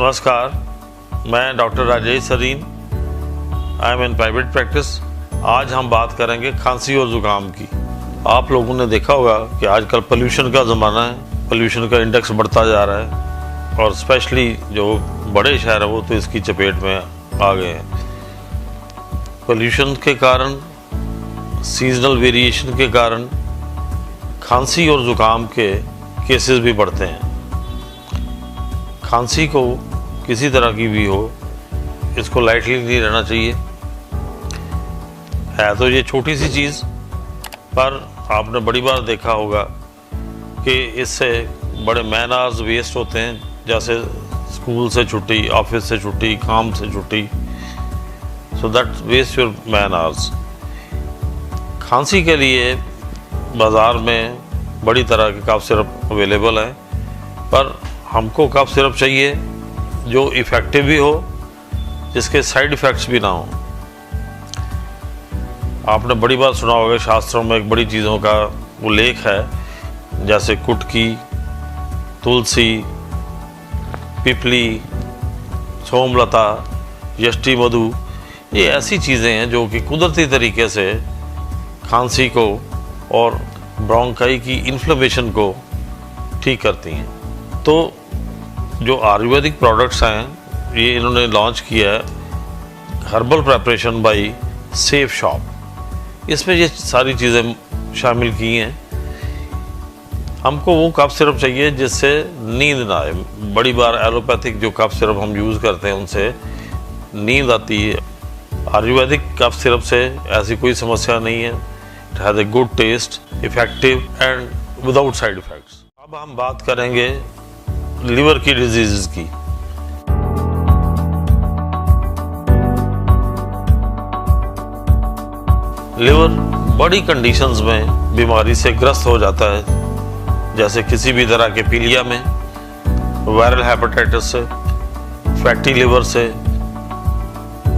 नमस्कार, मैं doctor Rajesh Sareen, I am in private practice. आज हम बात करेंगे खांसी और ज़ुकाम की। आप लोगों ने देखा होगा कि आजकल पोल्यूशन का ज़माना है, पोल्यूशन का इंडेक्स बढ़ता जा रहा है और स्पेशली जो बड़े शहर हैं वो तो इसकी चपेट में आ गए हैं। पोल्यूशन के कारण, सीजनल वेरिएशन के कारण खांसी और ज़ुकाम के केसेस भी बढ़ते हैं। खांसी को किसी तरह की भी हो, इसको लाइटली नहीं रहना चाहिए। है तो ये छोटी सी चीज़, पर आपने बड़ी बार देखा होगा कि इससे बड़े मैन आवर्स वेस्ट होते हैं, जैसे स्कूल से छुट्टी, ऑफिस से छुट्टी, काम से छुट्टी, so that waste your man hours. खांसी के लिए बाज़ार में बड़ी तरह के कफ सिरप अवेलेबल हैं, पर हमको कफ सिरप चाहिए जो इफ़ेक्टिव भी हो, जिसके साइड इफ़ेक्ट्स भी ना हो। आपने बड़ी बार सुना होगा शास्त्रों में एक बड़ी चीज़ों का उल्लेख है, जैसे कुटकी, तुलसी, पिपली, सोमलता, यष्टि मधु। ये ऐसी चीज़ें हैं जो कि कुदरती तरीके से खांसी को और ब्रोंकाई की इन्फ्लेमेशन को ठीक करती हैं। तो जो आयुर्वेदिक प्रोडक्ट्स हैं, ये इन्होंने लॉन्च किया है herbal preparation by safe shop. इसमें ये सारी चीज़ें शामिल की हैं। हमको वो कफ सिरप चाहिए जिससे नींद ना आए। बड़ी बार एलोपैथिक जो कफ सिरप हम यूज़ करते हैं उनसे नींद आती है। आयुर्वेदिक कफ सिरप से ऐसी कोई समस्या नहीं है। It has a good taste, effective and without side effects. अब हम बात करेंगे लिवर की डिजीज़ की। लिवर बड़ी कंडीशंस में बीमारी से ग्रस्त हो जाता है, जैसे किसी भी तरह के पीलिया में, वायरल हेपेटाइटिस से, फैटी लिवर से,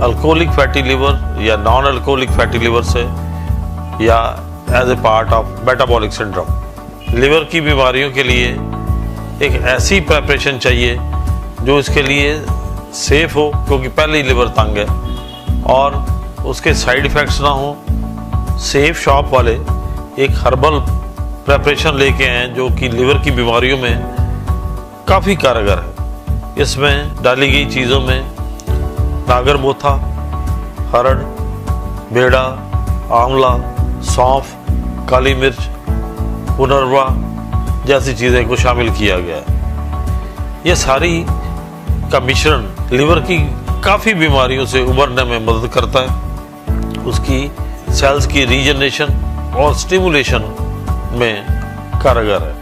अल्कोहलिक फैटी लिवर या नॉन अल्कोहलिक फैटी लिवर से, या as a part of metabolic syndrome. Liver की बीमारियों के लिए एक ऐसी प्रेपरेशन चाहिए जो इसके लिए सेफ हो, क्योंकि पहले ही लिवर तंग है, और उसके साइड इफ़ेक्ट्स ना हो। सेफ शॉप वाले एक हर्बल प्रेपरेशन लेके आए जो कि लिवर की बीमारियों में काफ़ी कारगर है। इसमें डाली गई चीज़ों में नागरमोथा, हरड़, बेड़ा, आंवला, सौंफ, काली मिर्च, पुनर्वा जैसी चीज़ें को शामिल किया गया है। ये सारी का मिश्रण लिवर की काफ़ी बीमारियों से उबरने में मदद करता है, उसकी सेल्स की रीजनरेशन और स्टिमुलेशन में कारगर है।